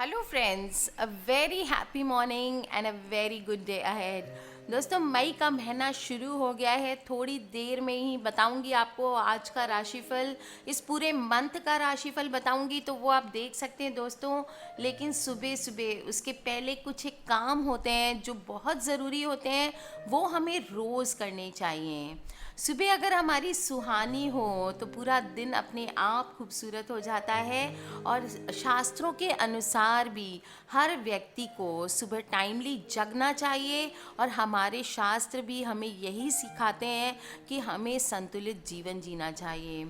Hello friends, a very happy morning and a very good day ahead. दोस्तों, मई का महीना शुरू हो गया है। थोड़ी देर में ही बताऊंगी आपको आज का राशिफल, इस पूरे मंथ का राशिफल बताऊंगी, तो वो आप देख सकते हैं दोस्तों। लेकिन सुबह सुबह उसके पहले कुछ एक काम होते हैं जो बहुत ज़रूरी होते हैं, वो हमें रोज़ करने चाहिए। सुबह अगर हमारी सुहानी हो तो पूरा दिन अपने आप खूबसूरत हो जाता है। और शास्त्रों के अनुसार भी हर व्यक्ति को सुबह टाइमली जगना चाहिए। और हमारे शास्त्र भी हमें यही सिखाते हैं कि हमें संतुलित जीवन जीना चाहिए।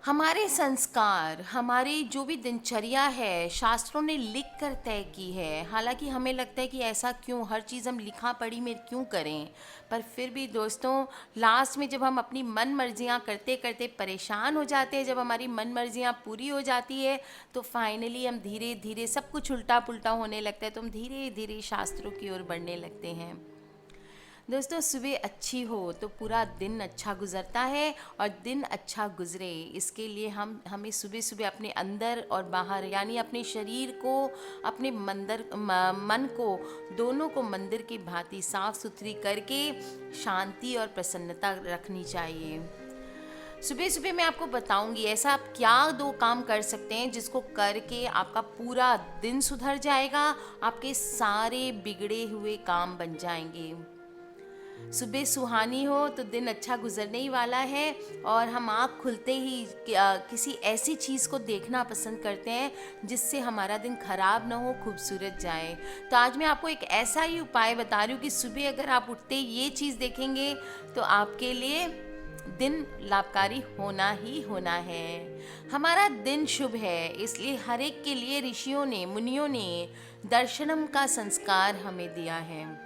हमारे संस्कार, हमारी जो भी दिनचर्या है, शास्त्रों ने लिख कर तय की है। हालांकि हमें लगता है कि ऐसा क्यों, हर चीज़ हम लिखा पढ़ी में क्यों करें। पर फिर भी दोस्तों, लास्ट में जब हम अपनी मन मर्जियाँ करते करते परेशान हो जाते हैं, जब हमारी मन मर्जियाँ पूरी हो जाती है, तो फाइनली हम धीरे धीरे सब कुछ उल्टा पुल्टा होने लगता है, तो हम धीरे धीरे शास्त्रों की ओर बढ़ने लगते हैं। दोस्तों, सुबह अच्छी हो तो पूरा दिन अच्छा गुजरता है। और दिन अच्छा गुजरे इसके लिए हमें सुबह सुबह अपने अंदर और बाहर, यानी अपने शरीर को, अपने मन को, दोनों को मंदिर की भांति साफ सुथरी करके शांति और प्रसन्नता रखनी चाहिए। सुबह सुबह मैं आपको बताऊंगी ऐसा आप क्या दो काम कर सकते हैं जिसको करके आपका पूरा दिन सुधर जाएगा, आपके सारे बिगड़े हुए काम बन जाएंगे। सुबह सुहानी हो तो दिन अच्छा गुजरने ही वाला है। और हम आँख खुलते ही किसी ऐसी चीज़ को देखना पसंद करते हैं जिससे हमारा दिन खराब ना हो, खूबसूरत जाए। तो आज मैं आपको एक ऐसा ही उपाय बता रही हूँ कि सुबह अगर आप उठते ये चीज़ देखेंगे तो आपके लिए दिन लाभकारी होना ही होना है। हमारा दिन शुभ है, इसलिए हर एक के लिए ऋषियों ने, मुनियों ने दर्शनम का संस्कार हमें दिया है।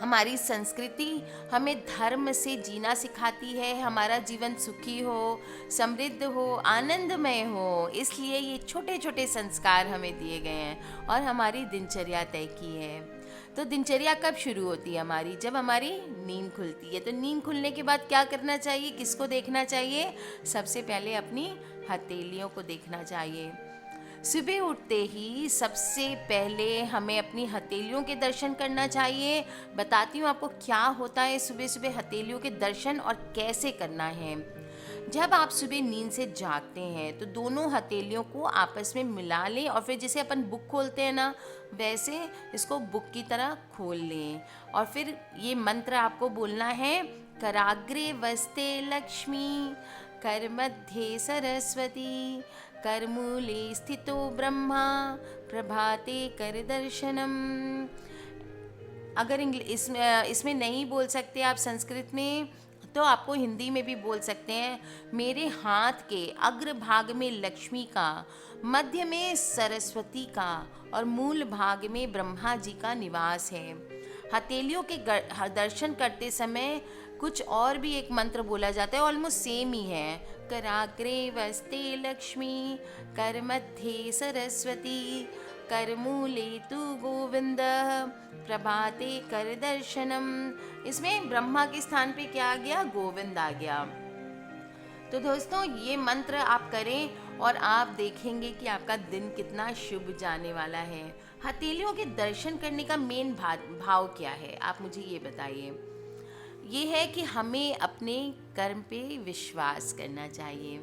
हमारी संस्कृति हमें धर्म से जीना सिखाती है। हमारा जीवन सुखी हो, समृद्ध हो, आनंदमय हो, इसलिए ये छोटे छोटे संस्कार हमें दिए गए हैं और हमारी दिनचर्या तय की है। तो दिनचर्या कब शुरू होती है हमारी? जब हमारी नींद खुलती है। तो नींद खुलने के बाद क्या करना चाहिए, किसको देखना चाहिए? सबसे पहले अपनी हथेलियों को देखना चाहिए। सुबह उठते ही सबसे पहले हमें अपनी हथेलियों के दर्शन करना चाहिए। बताती हूँ आपको क्या होता है सुबह सुबह हथेलियों के दर्शन और कैसे करना है। जब आप सुबह नींद से जागते हैं तो दोनों हथेलियों को आपस में मिला लें और फिर जैसे अपन बुक खोलते हैं ना, वैसे इसको बुक की तरह खोल लें। और फिर ये मंत्र आपको बोलना है, कराग्रे वस्ते लक्ष्मी, कर मध्य सरस्वती, करमूले स्थितो ब्रह्मा, प्रभाते कर दर्शनम। अगर इसमें नहीं बोल सकते आप संस्कृत में, तो आपको हिंदी में भी बोल सकते हैं। मेरे हाथ के अग्र भाग में लक्ष्मी का, मध्य में सरस्वती का और मूल भाग में ब्रह्मा जी का निवास है। हथेलियों के दर्शन करते समय कुछ और भी एक मंत्र बोला जाता है, ऑलमोस्ट सेम ही है। कराग्रे वस्ते लक्ष्मी, कर मध्ये सरस्वती, कर मूले तु गोविंद, प्रभाते कर दर्शनम। इसमें ब्रह्मा के स्थान पे क्या आ गया? गोविंद आ गया। तो दोस्तों, ये मंत्र आप करें और आप देखेंगे कि आपका दिन कितना शुभ जाने वाला है। हथेलियों के दर्शन करने का मेन भाव क्या है, आप मुझे ये बताइए। ये है कि हमें अपने कर्म पे विश्वास करना चाहिए।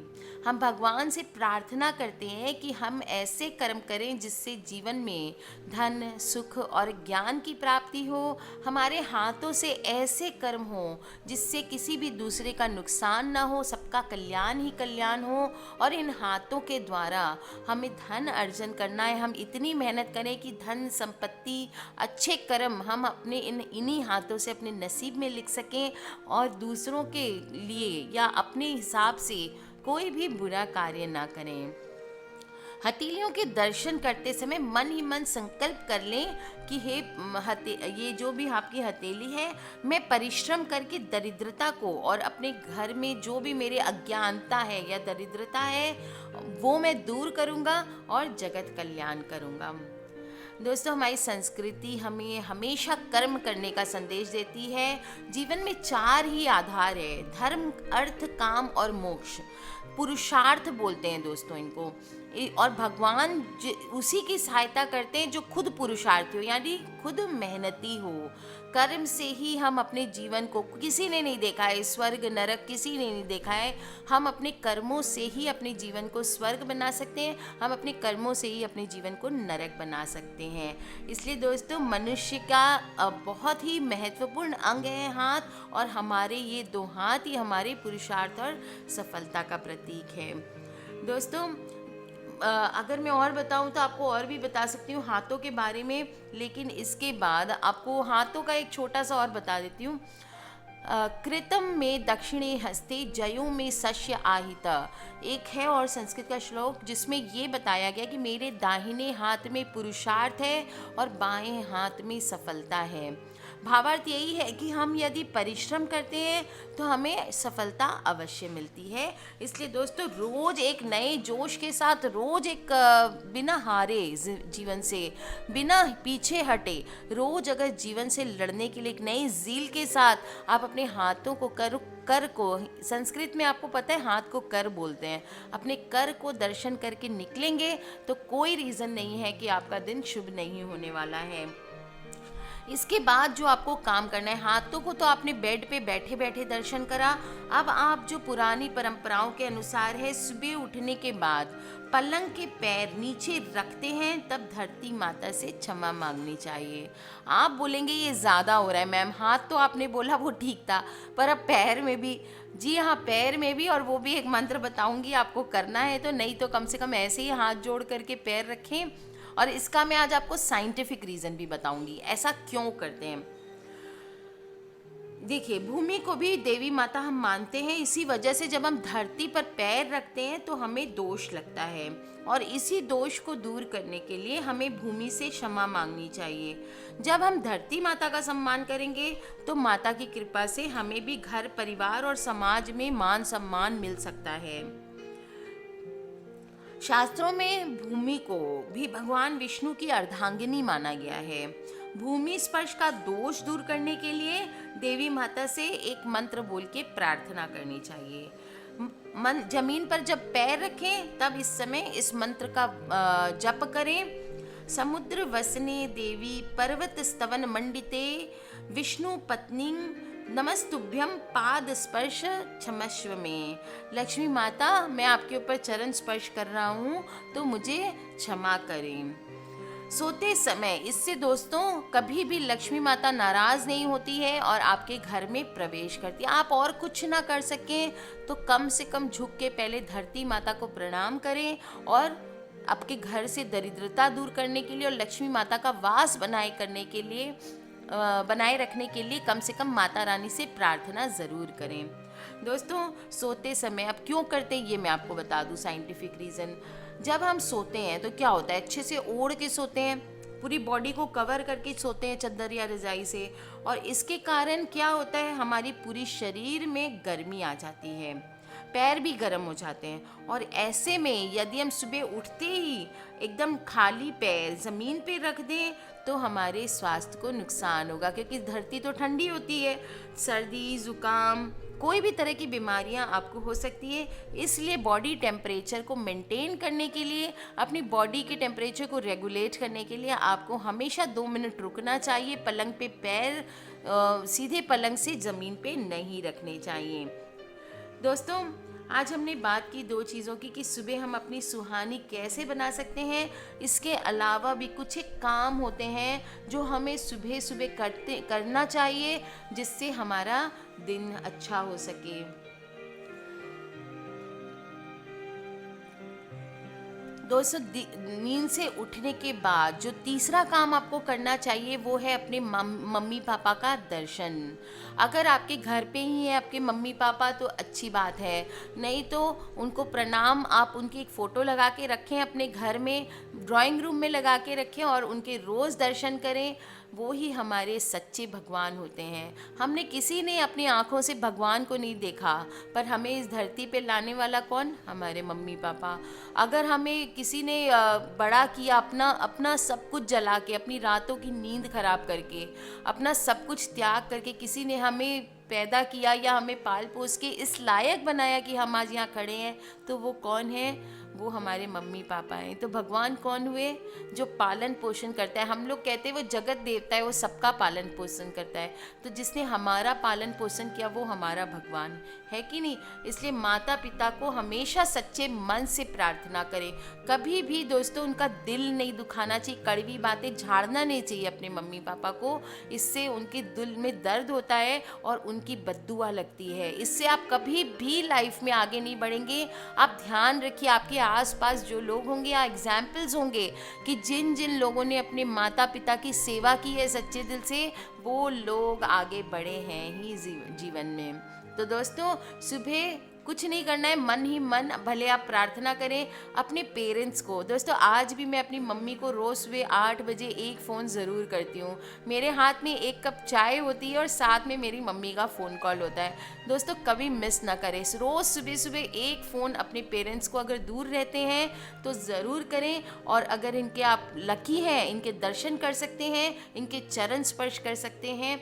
हम भगवान से प्रार्थना करते हैं कि हम ऐसे कर्म करें जिससे जीवन में धन, सुख और ज्ञान की प्राप्ति हो। हमारे हाथों से ऐसे कर्म हो जिससे किसी भी दूसरे का नुकसान ना हो, सबका कल्याण ही कल्याण हो। और इन हाथों के द्वारा हमें धन अर्जन करना है। हम इतनी मेहनत करें कि धन, संपत्ति, अच्छे कर्म हम अपने इन्हीं हाथों से अपने नसीब में लिख सकें और दूसरों के लिए या अपने हिसाब से कोई भी बुरा कार्य ना करें। हथेलियों के दर्शन करते समय मन ही मन संकल्प कर लें कि ये जो भी आपकी हथेली है, मैं परिश्रम करके दरिद्रता को और अपने घर में जो भी मेरे अज्ञानता है या दरिद्रता है वो मैं दूर करूँगा और जगत कल्याण करूँगा। दोस्तों, हमारी संस्कृति हमें हमेशा कर्म करने का संदेश देती है। जीवन में 4 ही आधार है, धर्म, अर्थ, काम और मोक्ष। पुरुषार्थ बोलते हैं दोस्तों इनको। और भगवान उसी की सहायता करते हैं जो खुद पुरुषार्थी हो, यानी खुद मेहनती हो। कर्म से ही हम अपने जीवन को, किसी ने नहीं देखा है स्वर्ग नरक, किसी ने नहीं देखा है। हम अपने कर्मों से ही अपने जीवन को स्वर्ग बना सकते हैं, हम अपने कर्मों से ही अपने जीवन को नरक बना सकते हैं। इसलिए दोस्तों, मनुष्य का बहुत ही महत्वपूर्ण अंग है हाथ, और हमारे ये दो हाथ ही हमारे पुरुषार्थ और सफलता का प्रतीक है। दोस्तों, अगर मैं और बताऊं तो आपको और भी बता सकती हूँ हाथों के बारे में, लेकिन इसके बाद आपको हाथों का एक छोटा सा और बता देती हूँ। कृतम में दक्षिणे हस्ते जयो में शस्य आहिता, एक है और संस्कृत का श्लोक जिसमें ये बताया गया कि मेरे दाहिने हाथ में पुरुषार्थ है और बाएं हाथ में सफलता है। भावार्थ यही है कि हम यदि परिश्रम करते हैं तो हमें सफलता अवश्य मिलती है। इसलिए दोस्तों, रोज़ एक नए जोश के साथ, रोज़ एक बिना हारे जीवन से, बिना पीछे हटे, रोज़ अगर जीवन से लड़ने के लिए एक नई ज़ील के साथ आप अपने हाथों को कर को, संस्कृत में आपको पता है हाथ को कर बोलते हैं, अपने कर को दर्शन करके निकलेंगे तो कोई रीज़न नहीं है कि आपका दिन शुभ नहीं होने वाला है। इसके बाद जो आपको काम करना है, हाथों को तो आपने बेड पे बैठे बैठे दर्शन करा। अब आप जो पुरानी परंपराओं के अनुसार है, सुबह उठने के बाद पलंग के पैर नीचे रखते हैं, तब धरती माता से क्षमा मांगनी चाहिए। आप बोलेंगे ये ज़्यादा हो रहा है मैम, हाथ तो आपने बोला वो ठीक था, पर अब पैर में भी, जी हाँ पैर में भी, और वो भी एक मंत्र बताऊंगी आपको करना है तो, नहीं तो कम से कम ऐसे ही हाथ जोड़ करके पैर रखें। और इसका मैं आज आपको साइंटिफिक रीज़न भी बताऊंगी ऐसा क्यों करते हैं। देखिए, भूमि को भी देवी माता हम मानते हैं, इसी वजह से जब हम धरती पर पैर रखते हैं तो हमें दोष लगता है, और इसी दोष को दूर करने के लिए हमें भूमि से क्षमा मांगनी चाहिए। जब हम धरती माता का सम्मान करेंगे तो माता की कृपा से हमें भी घर परिवार और समाज में मान सम्मान मिल सकता है। शास्त्रों में भूमि को भी भगवान विष्णु की अर्धांगिनी माना गया है। भूमि स्पर्श का दोष दूर करने के लिए देवी माता से एक मंत्र बोल के प्रार्थना करनी चाहिए। जमीन पर जब पैर रखें तब इस समय इस मंत्र का जप करें। समुद्र वसने देवी पर्वत स्तवन मंडिते विष्णु पत्नी नमस्तुभ्यम पाद स्पर्श क्षमस्व में। लक्ष्मी माता, मैं आपके ऊपर चरण स्पर्श कर रहा हूँ तो मुझे क्षमा करें। सोते समय इससे दोस्तों कभी भी लक्ष्मी माता नाराज़ नहीं होती है और आपके घर में प्रवेश करती है। आप और कुछ ना कर सकें तो कम से कम झुक के पहले धरती माता को प्रणाम करें, और आपके घर से दरिद्रता दूर करने के लिए और लक्ष्मी माता का वास बनाए रखने के लिए कम से कम माता रानी से प्रार्थना ज़रूर करें। दोस्तों, सोते समय अब क्यों करते हैं ये मैं आपको बता दूं साइंटिफिक रीज़न। जब हम सोते हैं तो क्या होता है, अच्छे से ओढ़ के सोते हैं, पूरी बॉडी को कवर करके सोते हैं चादर या रजाई से, और इसके कारण क्या होता है, हमारी पूरी शरीर में गर्मी आ जाती है, पैर भी गर्म हो जाते हैं। और ऐसे में यदि हम सुबह उठते ही एकदम खाली पैर ज़मीन पे रख दें तो हमारे स्वास्थ्य को नुकसान होगा, क्योंकि धरती तो ठंडी होती है, सर्दी ज़ुकाम कोई भी तरह की बीमारियां आपको हो सकती है। इसलिए बॉडी टेम्परेचर को मेंटेन करने के लिए, अपनी बॉडी के टेम्परेचर को रेगुलेट करने के लिए आपको हमेशा 2 मिनट रुकना चाहिए। पलंग पे पैर सीधे पलंग से ज़मीन पे नहीं रखने चाहिए। दोस्तों, आज हमने बात की 2 चीज़ों की कि सुबह हम अपनी सुहानी कैसे बना सकते हैं। इसके अलावा भी कुछ एक काम होते हैं जो हमें सुबह सुबह करना चाहिए, जिससे हमारा दिन अच्छा हो सके। दोस्तों, नींद से उठने के बाद जो तीसरा काम आपको करना चाहिए वो है अपने मम्मी पापा का दर्शन। अगर आपके घर पे ही है आपके मम्मी पापा तो अच्छी बात है, नहीं तो उनको प्रणाम, आप उनकी एक फ़ोटो लगा के रखें अपने घर में, ड्राइंग रूम में लगा के रखें और उनके रोज़ दर्शन करें। वो ही हमारे सच्चे भगवान होते हैं। हमने किसी ने अपनी आँखों से भगवान को नहीं देखा, पर हमें इस धरती पे लाने वाला कौन? हमारे मम्मी पापा। अगर हमें किसी ने बड़ा किया, अपना सब कुछ जला के, अपनी रातों की नींद खराब करके, अपना सब कुछ त्याग करके किसी ने हमें पैदा किया या हमें पाल पोस के इस लायक बनाया कि हम आज यहाँ खड़े हैं, तो वो कौन है? वो हमारे मम्मी पापा हैं। तो भगवान कौन हुए? जो पालन पोषण करता है। हम लोग कहते हैं वो जगत देवता है, वो सबका पालन पोषण करता है। तो जिसने हमारा पालन पोषण किया वो हमारा भगवान है कि नहीं? इसलिए माता पिता को हमेशा सच्चे मन से प्रार्थना करें। कभी भी दोस्तों उनका दिल नहीं दुखाना चाहिए, कड़वी बातें झाड़ना नहीं चाहिए अपने मम्मी पापा को। इससे उनके दिल में दर्द होता है और उनकी बद्दुआ लगती है। इससे आप कभी भी लाइफ में आगे नहीं बढ़ेंगे। आप ध्यान रखिए, आपके आसपास जो लोग होंगे या एग्जाम्पल्स होंगे कि जिन जिन लोगों ने अपने माता पिता की सेवा की है सच्चे दिल से, वो लोग आगे बढ़े हैं ही जीवन में। तो दोस्तों सुबह कुछ नहीं करना है, मन ही मन भले आप प्रार्थना करें अपने पेरेंट्स को। दोस्तों आज भी मैं अपनी मम्मी को रोज़ सुबह 8 बजे एक फ़ोन ज़रूर करती हूँ। मेरे हाथ में एक कप चाय होती है और साथ में मेरी मम्मी का फ़ोन कॉल होता है। दोस्तों कभी मिस ना करें, रोज़ सुबह सुबह एक फ़ोन अपने पेरेंट्स को, अगर दूर रहते हैं तो ज़रूर करें। और अगर इनके आप लकी हैं, इनके दर्शन कर सकते हैं, इनके चरण स्पर्श कर सकते हैं,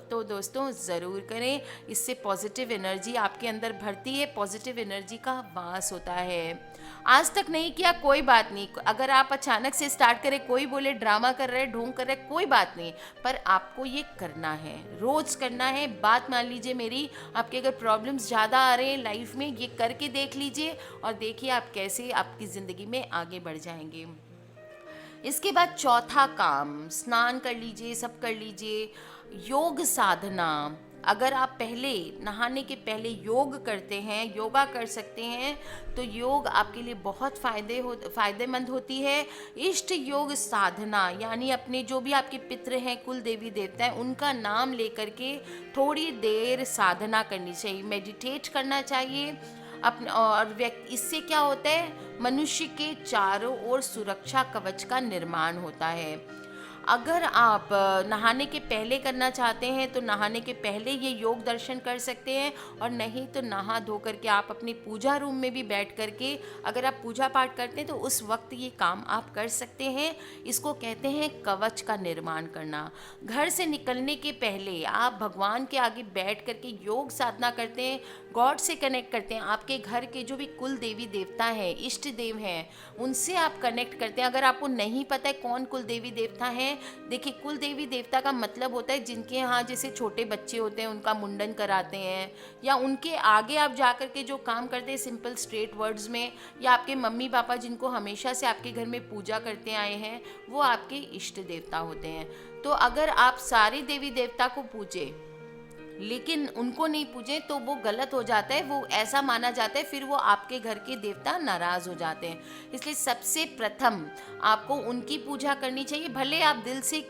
तो दोस्तों ज़रूर करें। इससे पॉजिटिव एनर्जी आपके अंदर भरती है, पॉजिटिव एनर्जी का वास होता है। आज तक नहीं किया कोई बात नहीं, अगर आप अचानक से स्टार्ट करें, कोई बोले ड्रामा कर रहे, ढोंग कर रहे, कोई बात नहीं, पर आपको ये करना है, रोज़ करना है। बात मान लीजिए मेरी, आपके अगर प्रॉब्लम्स ज़्यादा आ रहे हैं लाइफ में, ये करके देख लीजिए और देखिए आप कैसे आपकी ज़िंदगी में आगे बढ़ जाएंगे। इसके बाद चौथा काम, स्नान कर लीजिए, सब कर लीजिए। योग साधना, अगर आप पहले नहाने के पहले योग करते हैं, योगा कर सकते हैं, तो योग आपके लिए बहुत फ़ायदेमंद होती है। इष्ट योग साधना यानी अपने जो भी आपके पितृ हैं, कुल देवी देवता हैं, उनका नाम लेकर के थोड़ी देर साधना करनी चाहिए, मेडिटेट करना चाहिए अपने। और व्यक्ति, इससे क्या होता है, मनुष्य के चारों ओर सुरक्षा कवच का निर्माण होता है। अगर आप नहाने के पहले करना चाहते हैं तो नहाने के पहले ये योग दर्शन कर सकते हैं, और नहीं तो नहा धो करके आप अपनी पूजा रूम में भी बैठ करके अगर आप पूजा पाठ करते हैं तो उस वक्त ये काम आप कर सकते हैं। इसको कहते हैं कवच का निर्माण करना। घर से निकलने के पहले आप भगवान के आगे बैठ करके योग साधना करते हैं, गॉड से कनेक्ट करते हैं। आपके घर के जो भी कुल देवी देवता हैं, इष्ट देव हैं, उनसे आप कनेक्ट करते हैं। अगर आपको नहीं पता है कौन कुल देवी देवता हैं, देखिए कुल देवी देवता का मतलब होता है जिनके यहाँ जैसे छोटे बच्चे होते हैं उनका मुंडन कराते हैं, या उनके आगे आप जा कर के जो काम करते हैं सिंपल स्ट्रेट वर्ड्स में, या आपके मम्मी पापा जिनको हमेशा से आपके घर में पूजा करते आए हैं, वो आपके इष्ट देवता होते हैं। तो अगर आप सारे देवी देवता को पूजे लेकिन उनको नहीं पूजे तो वो गलत हो जाता है, वो ऐसा माना जाता है, फिर वो आपके घर के देवता नाराज़ हो जाते हैं। इसलिए सबसे प्रथम आपको उनकी पूजा करनी चाहिए। भले आप दिल से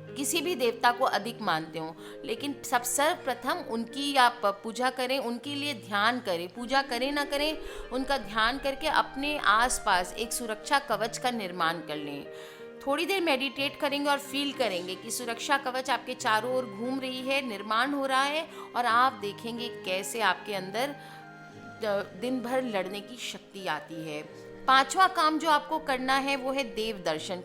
किसी भी देवता को अधिक मानते हो, लेकिन सब सर्वप्रथम उनकी आप पूजा करें, उनके लिए ध्यान करें। पूजा करें ना करें, उनका ध्यान करके अपने आसपास एक सुरक्षा कवच का निर्माण कर लें। थोड़ी देर मेडिटेट करेंगे और फील करेंगे कि सुरक्षा कवच आपके चारों ओर घूम रही है, निर्माण हो रहा है, और आप देखेंगे कैसे आपके अंदर दिन भर लड़ने की शक्ति आती है। पांचवा काम जो आपको करना है वो है देव दर्शन,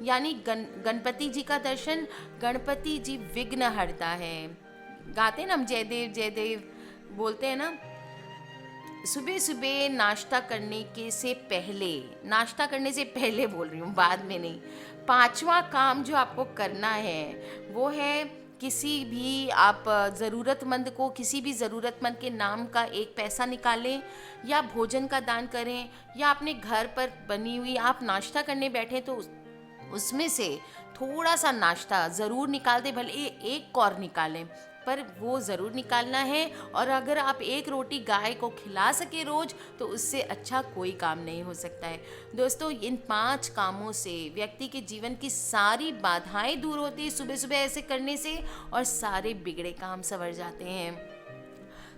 यानी गणपति जी का दर्शन। गणपति जी विघ्न हरता है, गाते हैं ना हम जय देव बोलते हैं ना। सुबह सुबह नाश्ता करने से पहले बोल रही हूँ, बाद में नहीं। पांचवा काम जो आपको करना है वो है किसी भी आप ज़रूरतमंद को, किसी भी ज़रूरतमंद के नाम का एक पैसा निकालें, या भोजन का दान करें, या अपने घर पर बनी हुई आप नाश्ता करने बैठे तो उसमें से थोड़ा सा नाश्ता ज़रूर निकाल दें। भले एक कौर निकालें, पर वो ज़रूर निकालना है। और अगर आप एक रोटी गाय को खिला सके रोज़, तो उससे अच्छा कोई काम नहीं हो सकता है। दोस्तों इन 5 कामों से व्यक्ति के जीवन की सारी बाधाएं दूर होती है सुबह सुबह ऐसे करने से, और सारे बिगड़े काम संवर जाते हैं।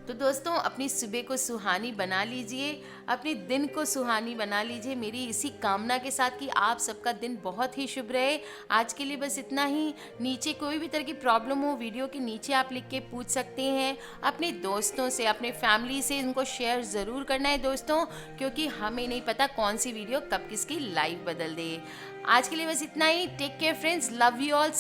तो दोस्तों अपनी सुबह को सुहानी बना लीजिए, अपने दिन को सुहानी बना लीजिए, मेरी इसी कामना के साथ कि आप सबका दिन बहुत ही शुभ रहे। आज के लिए बस इतना ही। नीचे कोई भी तरह की प्रॉब्लम हो, वीडियो के नीचे आप लिख के पूछ सकते हैं। अपने दोस्तों से, अपने फैमिली से इनको शेयर ज़रूर करना है दोस्तों, क्योंकि हमें नहीं पता कौन सी वीडियो कब किसकी लाइफ बदल दे। आज के लिए बस इतना ही। Take care friends, love you all.